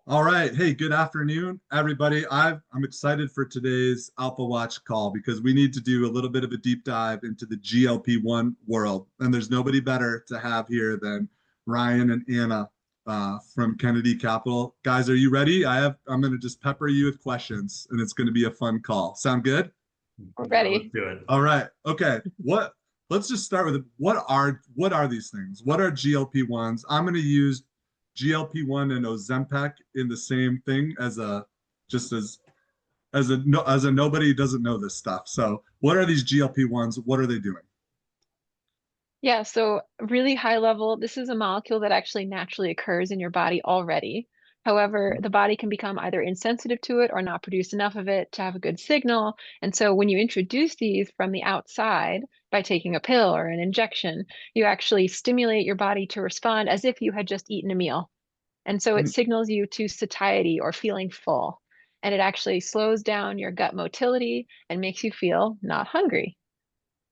All right. Hey, good afternoon, everybody. I'm excited for today's Alpha Watch call because we need to do a little bit of a deep dive into the GLP-1 world. And there's nobody better to have here than Ryan and Anna from Kennedy Capital. Guys, are you ready? I'm going to just pepper you with questions and it's going to be a fun call. Sound good? We're Yeah, let's ready. do it. All right. Okay. Let's just start with what are these things? What are GLP-1s? I'm going to use GLP-1 and Ozempic in the same thing as a just as a no, as a nobody doesn't know this stuff. So, what are these GLP-1s? What are they doing? Yeah, so really high level, this is a molecule that actually naturally occurs in your body already. However, the body can become either insensitive to it or not produce enough of it to have a good signal. And so when you introduce these from the outside by taking a pill or an injection, you actually stimulate your body to respond as if you had just eaten a meal. And so it Hmm. signals you to satiety or feeling full. And it actually slows down your gut motility and makes you feel not hungry.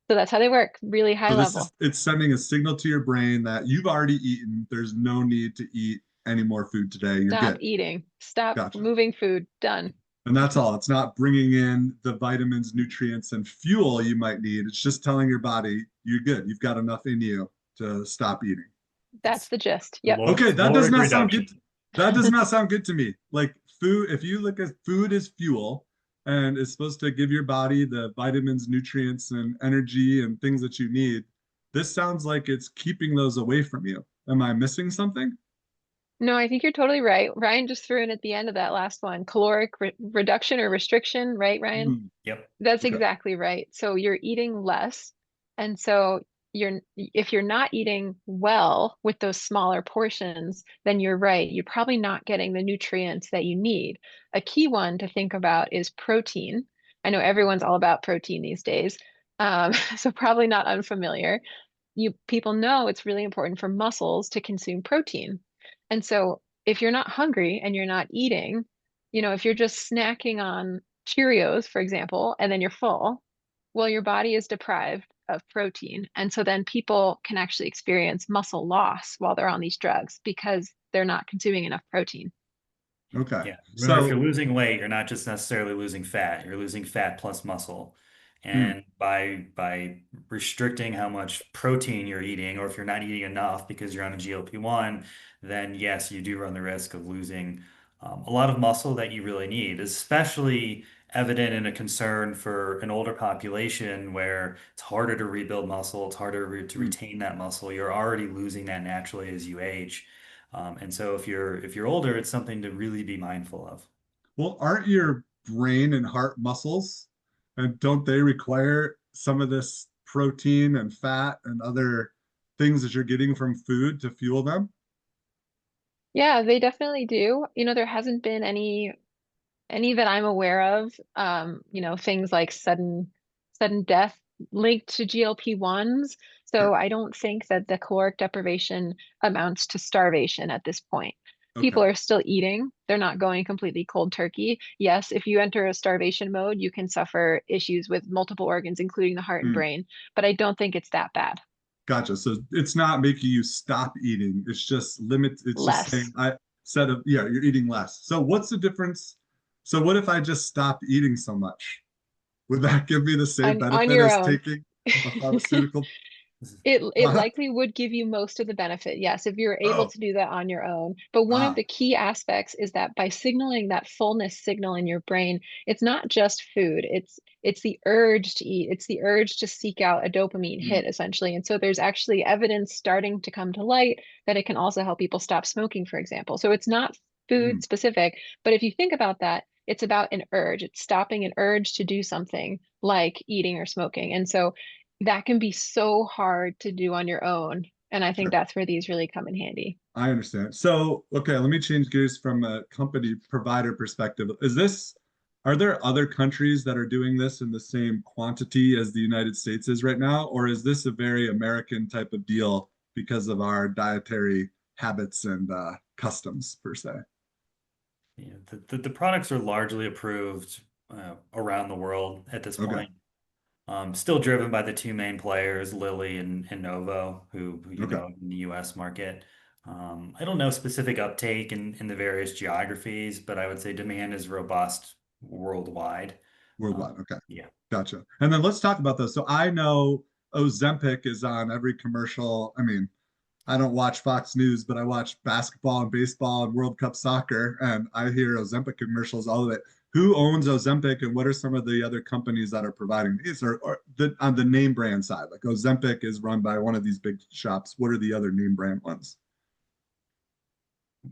So that's how they work, really high So level. it's sending a signal to your brain that you've already eaten. There's no need to eat any more food today. You're Stop good. eating. Stop Gotcha. moving food. Done. And that's all. It's not bringing in the vitamins, nutrients, and fuel you might need. It's just telling your body you're good. You've got enough in you to stop eating. That's the gist. Yep. Okay, that does Caloric not sound good. reduction. That does not sound good to me. Like food, if you look at food as fuel and it's supposed to give your body the vitamins, nutrients, and energy and things that you need, this sounds like it's keeping those away from you. Am I missing something? No, I think you're totally right. Ryan just threw in at the end of that last one, caloric re reduction or restriction, right, Ryan? Hmm. Yep. That's Okay. exactly right. So you're eating less. And so if you're not eating well with those smaller portions, then you're right. You're probably not getting the nutrients that you need. A key one to think about is protein. I know everyone's all about protein these days. So probably not unfamiliar. You people know it's really important for muscles to consume protein. And so if you're not hungry and you're not eating, if you're just snacking on Cheerios, for example, and then you're full, well, your body is deprived of protein. And so then people can actually experience muscle loss while they're on these drugs because they're not consuming enough protein. Okay. Yeah. Remember, if you're So, losing weight, you're not just necessarily losing fat. You're losing fat plus muscle. hmm, And by restricting how much protein you're eating, or if you're not eating enough because you're on a GLP-1, then yes, you do run the risk of losing a lot of muscle that you really need, especially evident in a concern for an older population where it's harder to rebuild muscle, it's harder to hmm. retain that muscle. You're already losing that naturally as you age. And so if you're older, it's something to really be mindful of. Well, aren't your brain and heart muscles, and don't they require some of this protein and fat and other things that you're getting from food to fuel them? Yeah, they definitely do. There hasn't been any that I'm aware of, things like sudden death linked to GLP-1s. So Sure. I don't think that the caloric deprivation amounts to starvation at this point. Okay. People are still eating. They're not going completely cold turkey. Yes, if you enter a starvation mode, you can suffer issues with multiple organs, including the heart and Hmm. brain, but I don't think it's that bad. Gotcha. So it's not making you stop eating. It's just saying Less yeah, you're eating less. So what's the difference? So what if I just stopped eating so much? Would that give me the same on benefit your as own. taking a pharmaceutical? It Huh? likely would give you most of the benefit, yes, if you're able Oh, to do that on your own. But one of ah, the key aspects is that by signaling that fullness signal in your brain, it's not just food. It's the urge to eat. It's the urge to seek out a dopamine hmm, hit, essentially. And so there's actually evidence starting to come to light that it can also help people stop smoking, for example. So it's not hmm. food specific, but if you think about that, it's about an urge. It's stopping an urge to do something like eating or smoking. And so that can be so hard to do on your own. And I think Sure. that's where these really come in handy. I understand. So, okay, let me change gears from a company provider perspective. Are there other countries that are doing this in the same quantity as the United States is right now? Or is this a very American type of deal because of our dietary habits and customs, per se? Yeah, the products are largely approved around the world at this Okay, point. Still driven by the two main players, Lilly and Novo, who you okay. know in the US market. I don't know specific uptake in the various geographies, but I would say demand is robust worldwide. Worldwide. Okay. Yeah. Gotcha. And then let's talk about those. So I know Ozempic is on every commercial. I mean, I don't watch Fox News, but I watch basketball and baseball and World Cup soccer, and I hear Ozempic commercials, all of it. Who owns Ozempic, and what are some of the other companies that are providing these, or on the name brand side? Like Ozempic is run by one of these big shops. What are the other name brand ones?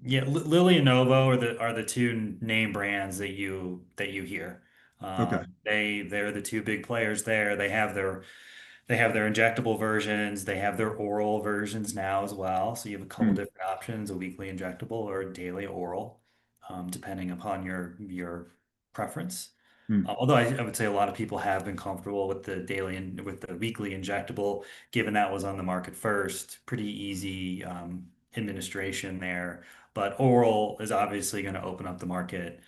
Yeah, Lilly and Novo are the two name brands that you hear. Okay. They're the two big players there. They have their injectable versions. They have their oral versions now as well. So you have a couple Hmm. different options: a weekly injectable or a daily oral, depending upon your preference. Hmm. Although I would say a lot of people have been comfortable with the daily and with the weekly injectable, given that was on the market first. Pretty easy administration there, but oral is obviously going to open up the market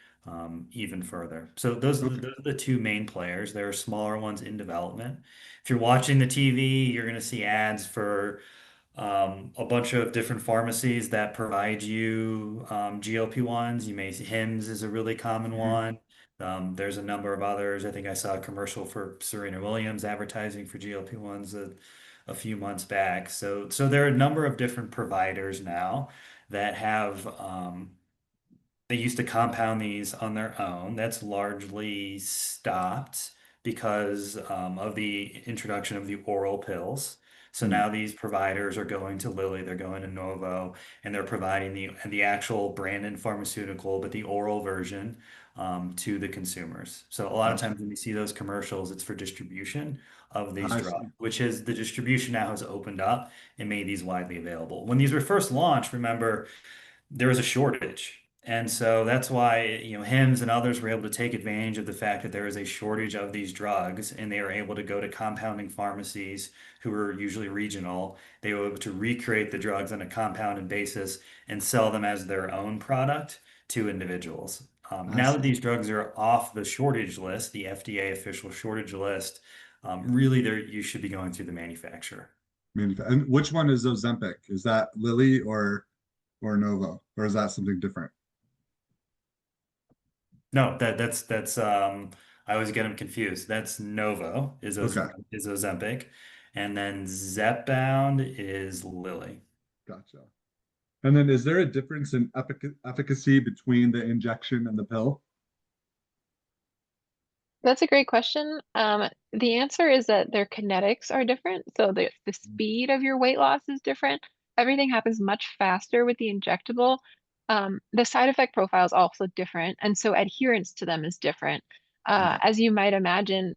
even further. So Okay. those are the two main players. There are smaller ones in development. If you're watching the TV, you're going to see ads for a bunch of different pharmacies that provide you GLP-1s. You may see Hims is a really common Hmm. one. There's a number of others. I think I saw a commercial for Serena Williams advertising for GLP-1s a few months back. So there are a number of different providers now that have they used to compound these on their own. That's largely stopped because of the introduction of the oral pills. So Hmm. now these providers are going to Lilly, they're going to Novo, and they're providing the actual branded pharmaceutical, but the oral version to the consumers. So a lot of Gotcha. times when you see those commercials, it's for distribution of these I drugs, see. which is the distribution now has opened up and made these widely available. When these were first launched, remember, there was a shortage. And so that's why, Hims and others were able to take advantage of the fact that there is a shortage of these drugs, and they were able to go to compounding pharmacies who were usually regional. They were able to recreate the drugs on a compounded basis and sell them as their own product to individuals. I Now that see. these drugs are off the shortage list, the FDA official shortage list, really there you should be going through the manufacturer. And which one is Ozempic? Is that Lilly or Novo, or is that something different? No, that's I always get them confused. That's Novo Okay. Is Ozempic, and then Zepbound is Lilly. Gotcha. And then is there a difference in efficacy between the injection and the pill? That's a great question. The answer is that their kinetics are different. So the speed of your weight loss is different. Everything happens much faster with the injectable. The side effect profile is also different, and so adherence to them is different. Okay. As you might imagine,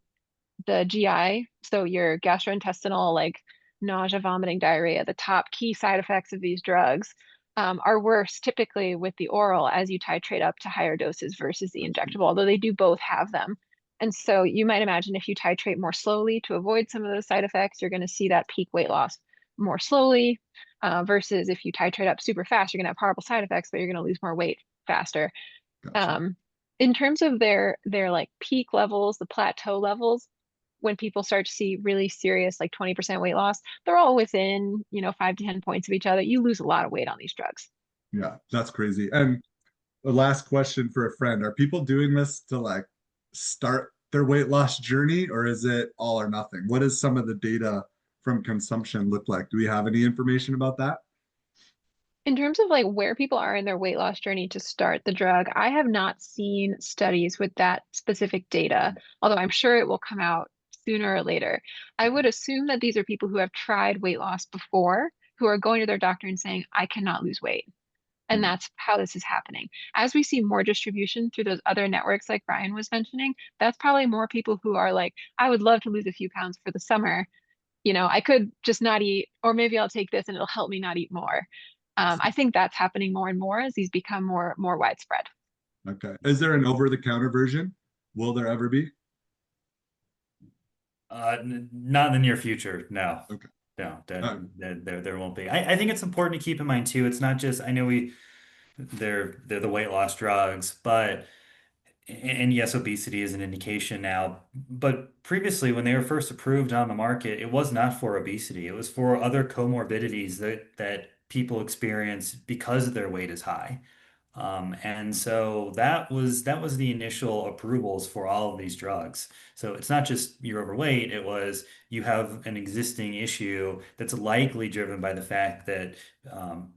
the GI, so your gastrointestinal, like nausea, vomiting, diarrhea, the top key side effects of these drugs, are worse typically with the oral as you titrate up to higher doses versus the injectable, although they do both have them. And so you might imagine if you titrate more slowly to avoid some of those side effects, you're going to see that peak weight loss more slowly, versus if you titrate up super fast, you're going to have horrible side effects, but you're going to lose more weight faster. Gotcha. Um, in terms of their like peak levels, the plateau levels, when people start to see really serious, like 20% weight loss, they're all within, 5 to 10 points of each other. You lose a lot of weight on these drugs. Yeah, that's crazy. And the last question for a friend, are people doing this to like start their weight loss journey, or is it all or nothing? What does some of the data from consumption look like? Do we have any information about that? In terms of like where people are in their weight loss journey to start the drug, I have not seen studies with that specific data, although I'm sure it will come out sooner or later. I would assume that these are people who have tried weight loss before, who are going to their doctor and saying, I cannot lose weight. And Hmm. that's how this is happening. As we see more distribution through those other networks, like Brian was mentioning, that's probably more people who are like, I would love to lose a few pounds for the summer. I could just not eat, or maybe I'll take this and it'll help me not eat more. I think that's happening more and more as these become more widespread. Okay. Is there an over-the-counter version? Will there ever be? Not in the near future. No, Okay. no, Uh, there won't be. I think it's important to keep in mind too. It's not just I know they're the weight loss drugs, but and yes, obesity is an indication now. But previously, when they were first approved on the market, it was not for obesity. It was for other comorbidities that people experience because their weight is high. And so that was the initial approvals for all of these drugs. So it's not just you're overweight, it was you have an existing issue that's likely driven by the fact that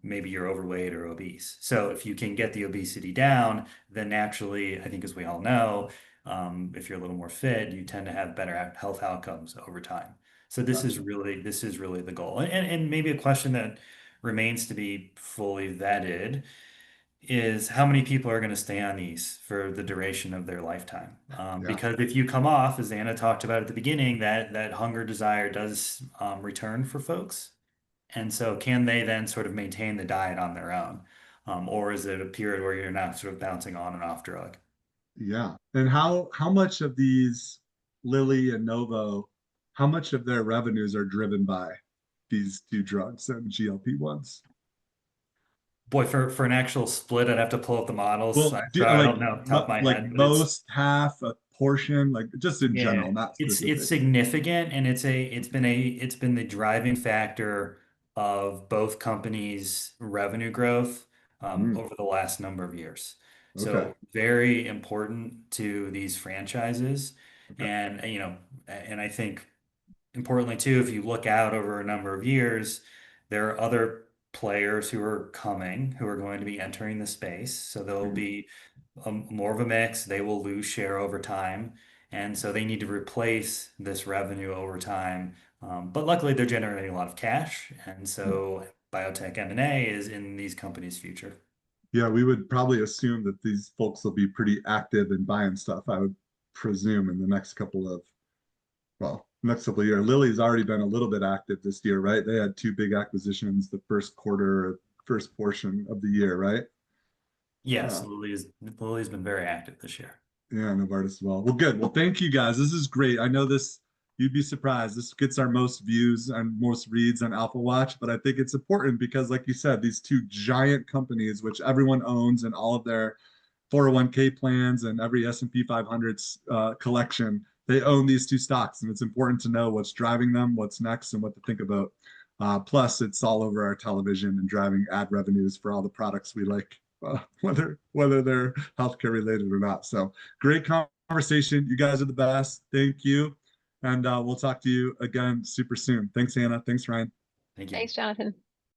maybe you're overweight or obese. So if you can get the obesity down, then naturally, I think as we all know, if you're a little more fit, you tend to have better health outcomes over time. So Gotcha. this is really the goal. And maybe a question that remains to be fully vetted is how many people are going to stay on these for the duration of their lifetime. Yeah. Because if you come off, as Anna talked about at the beginning, that hunger desire does return for folks. And so can they then sort of maintain the diet on their own? Or is it a period where you're not sort of bouncing on and off drug? Yeah. And how much of these Lilly and Novo, how much of their revenues are driven by these two drugs and GLP-1s? Boy, for an actual split, I'd have to pull up the models. Well, So I like don't know off the top of my like head, but it's most, half, a portion, like just in yeah, general, not it's specific. significant, and it's been the driving factor of both companies' revenue growth Mm, over the last number of years. okay. So very important to these franchises, Okay. and and I think importantly too, if you look out over a number of years, there are other players who are coming who are going to be entering the space. So there'll Mm, be more of a mix. They will lose share over time. And so they need to replace this revenue over time. But luckily, they're generating a lot of cash. And mm. so biotech M&A is in these companies' future. Yeah, we would probably assume that these folks will be pretty active in buying stuff, I would presume, in the next couple of, well, next couple of years. Lilly's already been a little bit active this year, right? They had two big acquisitions the first quarter, first portion of the year, right? Yes, Uh, Lily's been very active this year. yeah, Novartis as well. Well, good. Well, thank you guys. This is great. I know this, you'd be surprised. This gets our most views and most reads on Alpha Watch, but I think it's important because, like you said, these two giant companies, which everyone owns and all of their 401k plans and every S&P 500 collection, they own these two stocks. And it's important to know what's driving them, what's next, and what to think about. Plus, it's all over our television and driving ad revenues for all the products we like, whether they're healthcare related or not. So great conversation. You guys are the best. Thank you. And we'll talk to you again super soon. Thanks, Anna. Thanks, Ryan. Thank you. Thanks, Jonathan.